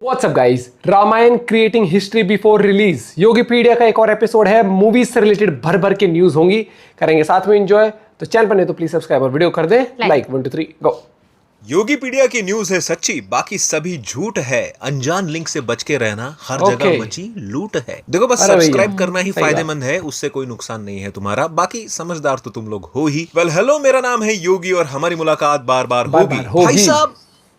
WhatsApp guys, Ramayana creating history before release Yogipedia का एक और एपिसोड है। मूवीज से रिलेटेड भर भर के न्यूज होंगी, करेंगे साथ में एंजॉय। तो चैनल पर नहीं तो प्लीज सब्सक्राइब और वीडियो कर दें लाइक। 1 2 3 गो। योगीपीडिया की न्यूज है सच्ची, बाकी सभी झूठ है। अनजान लिंक से बच के रहना, हर जगह मची लूट है। देखो बस सब्सक्राइब करना ही फायदेमंद है, उससे कोई नुकसान नहीं है तुम्हारा। बाकी समझदार तो तुम लोग हो ही। वेल हेलो, मेरा नाम है योगी और हमारी मुलाकात बार बार होगी। भाई साहब,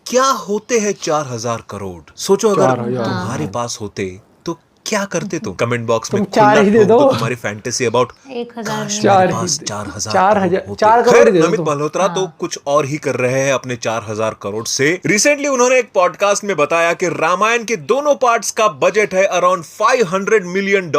क्या होते हैं 4000 करोड़? सोचो अगर तुम्हारे पास होते तो क्या करते तुम? कमेंट बॉक्स में चार ही दे दो। तो तुम्हारी फैंटेसी अबाउट 4 करोड़। नमित मल्होत्रा तो कुछ और ही कर रहे हैं अपने 4000 करोड़ से। रिसेंटली उन्होंने एक पॉडकास्ट में बताया कि रामायण के दोनों पार्ट्स का बजट है अराउंड $500 मिलियन,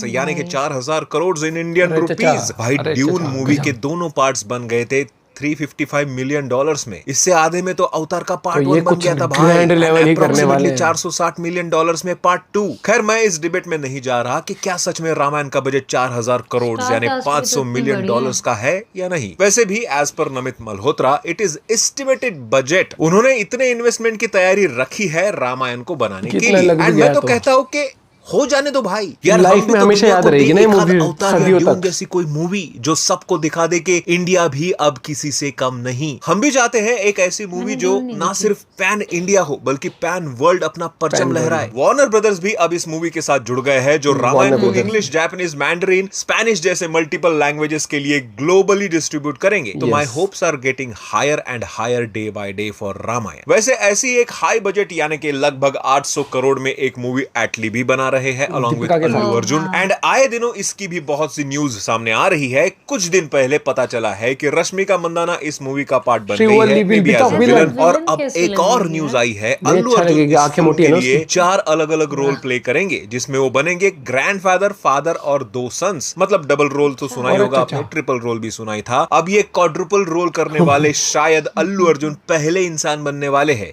यानी कि 4000 करोड़ इन इंडियन रुपीज। भाई ड्यून मूवी के दोनों पार्ट्स बन गए थे $355 मिलियन में। इससे आधे में तो अवतार का पार्ट 1 बन गया था भाई। अप्रॉक्सीमेटली $460 मिलियन में पार्ट 2। खैर, मैं इस डिबेट में नहीं जा रहा कि क्या सच में रामायण का बजट 4000 करोड़ यानी $500 मिलियन का है या नहीं। वैसे भी as per Namit Malhotra, it is estimated budget. उन्होंने इतने इन्वेस्टमेंट की तैयारी रखी है रामायण को बनाने के लिए। एंड मैं तो कहता हूँ कि हो जाने दो भाई। यार लाइफ में हमेशा याद रहेगी ना मूवी, सदियों तक। जैसी कोई मूवी जो सबको दिखा दे कि इंडिया भी अब किसी से कम नहीं। हम भी चाहते हैं एक ऐसी मूवी जो ना सिर्फ पैन इंडिया हो बल्कि पैन वर्ल्ड अपना परचम लहराए। वार्नर ब्रदर्स भी अब इस मूवी के साथ जुड़ गए हैं, जो रामायण को इंग्लिश, जापानीज, मैंडरीन, स्पेनिश जैसे मल्टीपल लैंग्वेजेस के लिए ग्लोबली डिस्ट्रीब्यूट करेंगे। तो my hopes are getting higher and higher day by day for Ramayana. वैसे ऐसी एक हाई बजट यानी कि लगभग 800 करोड़ में एक मूवी एटली भी बना रहे हैं along with Allu Arjun. And आए दिनों इसकी भी बहुत सी न्यूज सामने आ रही है। कुछ दिन पहले पता चला है कि रश्मिका मंदाना इस मूवी का पार्ट बन गई है, maybe as a villain। और अब एक और न्यूज आई है, अल्लू अर्जुन इस फिल्म के लिए 4 अलग अलग रोल प्ले करेंगे, जिसमें वो बनेंगे ग्रैंडफादर, फादर और 2 सन्स। मतलब डबल रोल तो सुना ही होगा आपने, ट्रिपल रोल भी सुना ही था। अब ये क्वाड्रुपल रोल करने वाले शायद अल्लू अर्जुन पहले इंसान बनने वाले हैं।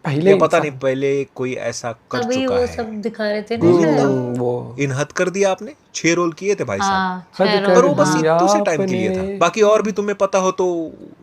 पहले पता नहीं, पहले कोई ऐसा कर चुका है। सब दिखा रहे थे ना, वो इन हद कर दिया आपने। 6 रोल किए थे भाई साहब, और वो बस इतने से टाइम के लिए था। बाकी और भी तुम्हें पता हो तो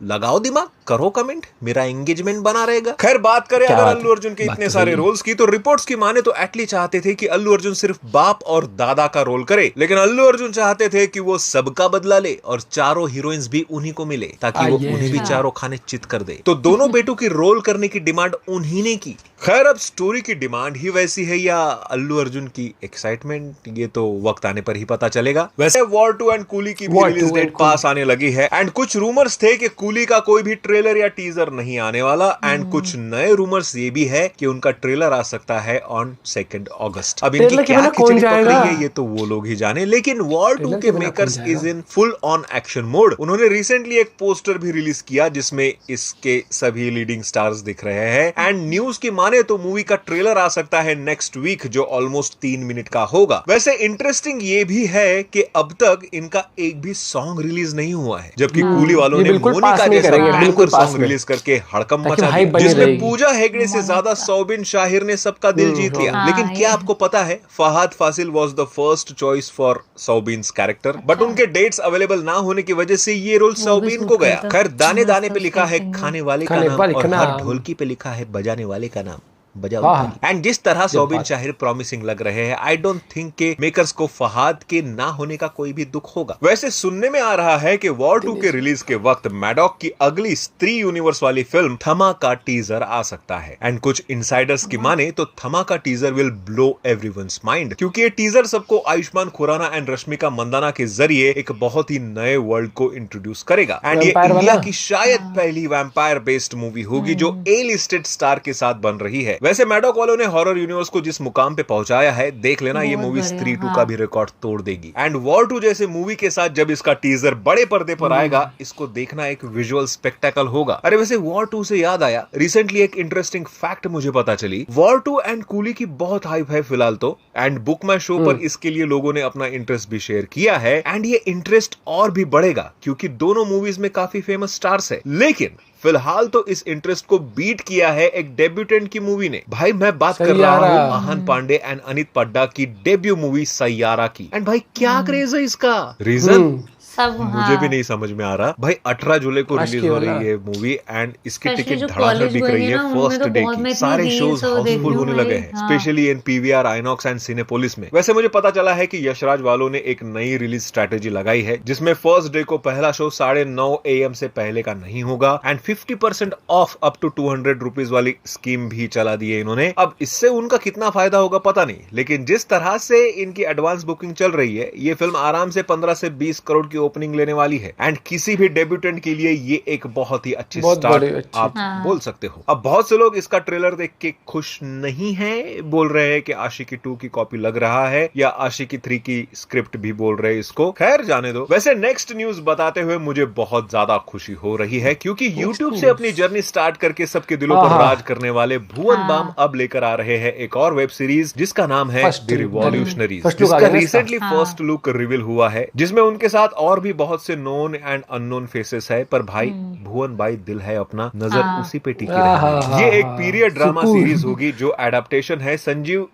लगाओ दिमाग, करो कमेंट, मेरा एंगेजमेंट बना रहेगा। खैर, बात करें अगर अल्लू अर्जुन के इतने सारे रोल्स की, तो रिपोर्ट्स की माने तो एटली चाहते थे कि अल्लू अर्जुन सिर्फ बाप और दादा का रोल करे, लेकिन अल्लू अर्जुन चाहते थे कि वो सबका बदला ले और चारों हीरोइंस भी उन्हीं को मिले, ताकि वो उन्हें भी चारों खाने चित कर दे। तो दोनों बेटों की रोल करने की डिमांड उन्हीं ने की। खैर, अब स्टोरी की डिमांड ही वैसी है या अल्लू अर्जुन की एक्साइटमेंट, ये तो वक्त आने पर ही पता चलेगा। वैसे वॉर 2 एंड कूली की भी रिलीज डेट पास आने लगी है। एंड कुछ रूमर्स थे कि कूली का कोई भी ट्रेलर या टीजर नहीं आने वाला। एंड कुछ नए रूमर्स ये भी है कि उनका ट्रेलर आ सकता है ऑन 2 अगस्त। अब इनकी क्या खिचड़ी पक रही है ये तो वो लोग ही जाने, लेकिन वॉर 2 के makers is in full on action mode. उन्होंने रिसेंटली एक पोस्टर भी रिलीज किया जिसमें इसके सभी लीडिंग स्टार्स दिख रहे हैं। एंड न्यूज की माने तो मूवी का ट्रेलर आ सकता है नेक्स्ट वीक, जो ऑलमोस्ट 3 मिनट का होगा। वैसे इंटरेस्टिंग ये भी है कि अब तक इनका एक भी सॉन्ग रिलीज नहीं हुआ है, जबकि कूली वालों ने मोनिका जैसा बैंकर सॉन्ग रिलीज करके हड़कंप मचा दिया, जिसमें पूजा हेगड़े से ज्यादा सौबिन शाहिर ने सबका दिल जीत लिया। लेकिन क्या आपको पता है, Fahadh Faasil was the first choice for Soubin's character, but उनके डेट्स अवेलेबल ना होने की वजह से ये रोल सौबिन को गया। खैर, दाने दाने पे लिखा है खाने वाले का नाम, और हर ढोलकी पे लिखा है बजाने वाले का नाम। एंड जिस तरह सौबिन शाहिर प्रॉमिसिंग लग रहे हैं, आई डोंट थिंक के मेकर्स को फहाद के ना होने का कोई भी दुख होगा। वैसे सुनने में आ रहा है कि वॉर 2 के रिलीज के वक्त मैडॉक की अगली स्त्री यूनिवर्स वाली फिल्म थमा का टीजर आ सकता है। एंड कुछ इनसाइडर्स की माने तो थमा का teaser will blow everyone's mind, क्योंकि ये टीजर सबको आयुष्मान खुराना एंड रश्मिका मंदाना के जरिए एक बहुत ही नए वर्ल्ड को इंट्रोड्यूस करेगा। एंड ये इंडिया की शायद पहली वैम्पायर बेस्ड मूवी होगी जो ए लिस्टेड स्टार के साथ बन रही है। वैसे मैडॉक वालों ने हॉरर यूनिवर्स को जिस मुकाम पे पहुंचाया है, देख लेना ये मूवी स्त्री 2 का भी रिकॉर्ड तोड़ देगी। एंड वॉर 2 जैसे मूवी के साथ जब इसका टीजर बड़े पर्दे पर आएगा, इसको देखना एक विजुअल स्पेक्टेकल होगा। अरे वैसे वॉर 2 से याद आया, रिसेंटली एक इंटरेस्टिंग फैक्ट मुझे पता चली। वॉर 2 एंड कूली की बहुत हाइप है फिलहाल तो, एंड बुक माई शो पर इसके लिए लोगों ने अपना इंटरेस्ट भी शेयर किया है। एंड ये इंटरेस्ट और भी बढ़ेगा क्योंकि दोनों मूवीज में काफी फेमस स्टार्स है। लेकिन फिलहाल तो इस इंटरेस्ट को बीट किया है एक डेब्यूटेंट की मूवी ने। भाई मैं बात कर रहा हूँ आहान पांडे एंड अनित पड्डा की डेब्यू मूवी सैयारा की। एंड भाई क्या क्रेज है इसका। रीजन सब मुझे भी नहीं समझ में आ रहा भाई। 18 जुलाई को रिलीज हो रही है मूवी एंड इसकी टिकट धड़ाधड़ बिक रही है फर्स्ट डे की। सारे शोज हाउसफुल होने लगे हैं, specially in PVR, INOX and Cinepolis में। वैसे मुझे पता चला है कि यशराज वालों ने एक नई रिलीज स्ट्रेटेजी लगाई है जिसमें फर्स्ट डे को पहला शो 9:30 AM से पहले का नहीं होगा and 50% of up to 200 rupees वाली स्कीम भी चला दी है इन्होंने। अब इससे उनका कितना फायदा होगा पता नहीं, लेकिन जिस तरह से इनकी एडवांस बुकिंग चल रही है ये फिल्म आराम से 15 से 20 करोड़ की ओपनिंग लेने वाली है एंड किसी भी डेब्यूटेंट के लिए ये एक बहुत ही अच्छी स्टार्ट आप बोल सकते हो। अब बहुत से लोग इसका ट्रेलर देख के खुश नहीं हैं, बोल रहे हैं कि आशिकी 2 की कॉपी लग रहा है या आशिकी 3 की स्क्रिप्ट भी बोल रहे हैं इसको। खैर जाने दो। वैसे नेक्स्ट न्यूज बताते हुए मुझे बहुत ज्यादा खुशी हो रही है क्योंकि YouTube से अपनी जर्नी स्टार्ट करके सबके दिलों पर राज करने वाले भुवन बाम अब लेकर आ रहे हैं एक और वेब सीरीज जिसका नाम है द रिवॉल्यूशनरीज, जिसका रिसेंटली फर्स्ट लुक रिवील हुआ है जिसमें उनके साथ और भी बहुत से नोन एंड अननोन फेसेस है। पर भाई भुवन भाई दिल है अपना, नजर उसी पे टिकी रही। ये एक पीरियड ड्रामा सीरीज होगी जो एडेप्टेशन है संजीव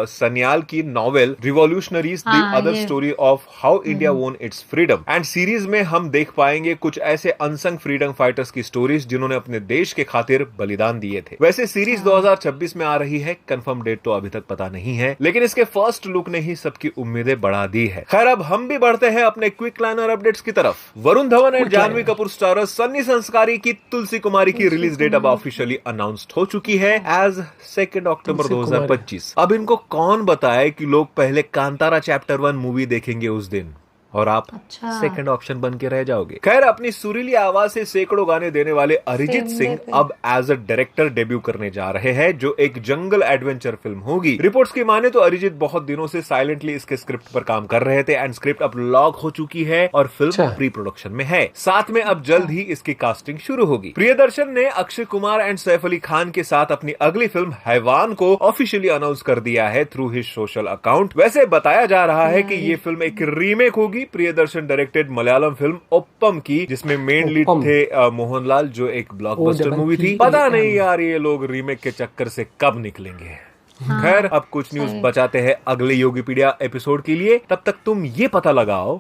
सन्याल की novel revolutionaries the other story of how India वोन इट्स फ्रीडम। एंड सीरीज में हम देख पाएंगे कुछ ऐसे अनसंग फ्रीडम फाइटर्स की स्टोरीज जिन्होंने अपने देश के खातिर बलिदान दिए थे। वैसे सीरीज 2026 में आ रही है, कंफर्म डेट तो अभी तक पता नहीं है, लेकिन इसके फर्स्ट लुक ने ही सबकी उम्मीदें बढ़ा दी है। खैर अब हम भी बढ़ते हैं अपने क्विक लाइनर अपडेट्स की तरफ। वरुण धवन एंड जानवी कपूर स्टारर सन्नी संस्कारी की तुलसी कुमारी की रिलीज डेट अब ऑफिशियली अनाउंस्ड हो चुकी है एज 2 अक्टूबर 2025। अब इनको कौन बताए कि लोग पहले कांतारा चैप्टर 1 मूवी देखेंगे उस दिन और आप सेकंड ऑप्शन बन के रह जाओगे। खैर अपनी सुरीली आवाज से सैकड़ों गाने देने वाले अरिजीत सिंह अब एज अ डायरेक्टर डेब्यू करने जा रहे हैं जो एक जंगल एडवेंचर फिल्म होगी। रिपोर्ट्स की माने तो अरिजीत बहुत दिनों से साइलेंटली इसके स्क्रिप्ट पर काम कर रहे थे एंड स्क्रिप्ट अब लॉक हो चुकी है और फिल्म प्री प्रोडक्शन में है। साथ में अब जल्द ही इसकी कास्टिंग शुरू होगी। प्रियदर्शन ने अक्षय कुमार एंड सैफ अली खान के साथ अपनी अगली फिल्म हैवान को ऑफिशियली अनाउंस कर दिया है थ्रू हिज सोशल अकाउंट। वैसे बताया जा रहा है कि ये फिल्म एक रीमेक होगी प्रियदर्शन डायरेक्टेड मलयालम फिल्म ओप्पम की, जिसमें मेन लीड थे मोहनलाल जो एक ब्लॉकबस्टर मूवी थी। पता नहीं यार ये लोग रीमेक के चक्कर से कब निकलेंगे। खैर अब कुछ न्यूज बचाते हैं अगले योगीपीडिया एपिसोड के लिए। तब तक तुम ये पता लगाओ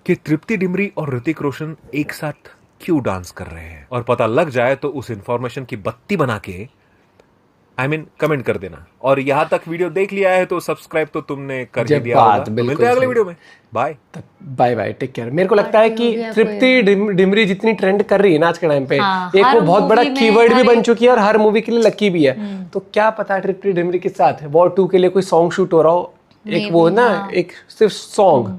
कि तृप्ति डिमरी और ऋतिक रोशन एक साथ क्यों डांस कर रहे हैं, और पता लग जाए तो उस इंफॉर्मेशन की बत्ती बना के कमेंट कर देना। और यहाँ तक वीडियो देख लिया है तो सब्सक्राइब तो तुमने कर ही दिया होगा। मिलते हैं अगले वीडियो में। Bye bye take care. मेरे को लगता है कि तृप्ति डिमरी जितनी ट्रेंड कर रही है ना आज के टाइम पे, एक वो बहुत बड़ा कीवर्ड भी बन चुकी है और हर मूवी के लिए लकी भी है। तो क्या पता तृप्ति डिमरी के साथ वॉर 2 के लिए कोई सॉन्ग शूट हो रहा हो, एक वो ना एक सिर्फ सॉन्ग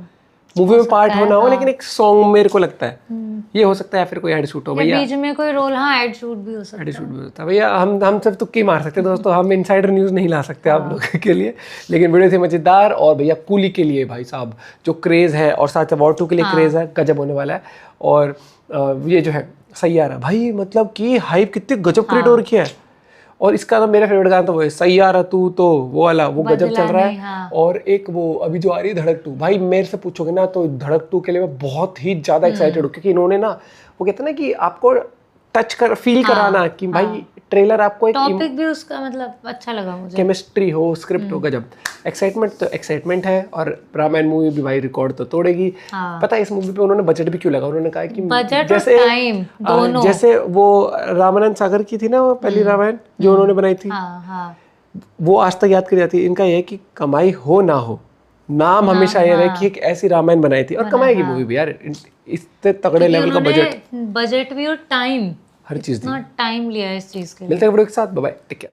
मूवी में पार्ट होना हो लेकिन एक सॉन्ग, मेरे को लगता है ये हो सकता है। फिर कोई एड शूट हो भैया, बीच में कोई रोल, हाँ एड शूट भी हो सकता है। एड शूट भी होता है भैया। हम सिर्फ तुक्के मार सकते हैं दोस्तों, हम इनसाइडर न्यूज़ नहीं ला सकते आप लोगों के लिए। लेकिन वीडियो थी मजेदार और भैया कूली के लिए भाई साहब जो क्रेज़ है और साथ वॉर 2 के लिए क्रेज़ है गजब होने वाला है। और ये जो है सैयारा भाई, मतलब कि हाइप कितनी गजब क्रिएट हो रखी है। और इसका तो मेरा फेवरेट गाना तो वो है सैयारा तू, तो वो वाला वो गजब चल रहा है। और एक वो अभी जो आ रही है धड़क 2, भाई मेरे से पूछोगे ना तो धड़क 2 के लिए मैं बहुत ही ज्यादा एक्साइटेड हूँ क्योंकि इन्होंने ना वो कहते हैं ना कि आपको टच कर फील कराना कि भाई ट्रेलर आपको एक टॉपिक भी उसका मतलब अच्छा लगा मुझे, केमिस्ट्री हो स्क्रिप्ट हो गजब। एक्साइटमेंट तो एक्साइटमेंट है और रामायण मूवी भी भाई रिकॉर्ड तो तोड़ेगी। पता है इस मूवी पे उन्होंने बजट भी क्यों लगा, उन्होंने कहा कि बजट जैसे और टाइम दोनों, जैसे वो रामानंद सागर की थी ना वो पहली रामायण जो उन्होंने बनाई थी, वो आज तक याद करी जाती है। इनका ये है कि कमाई हो ना हो, नाम हमेशा ये रहे कि एक ऐसी रामायण बनाई थी और कमाएगी मूवी भी यार। इससे तगड़े लेवल का बजट भी और टाइम, हर चीज टाइम लिया है इस चीज के लिए। मिलते हैं वीडियो के साथ, बाय बाय, टेक केयर।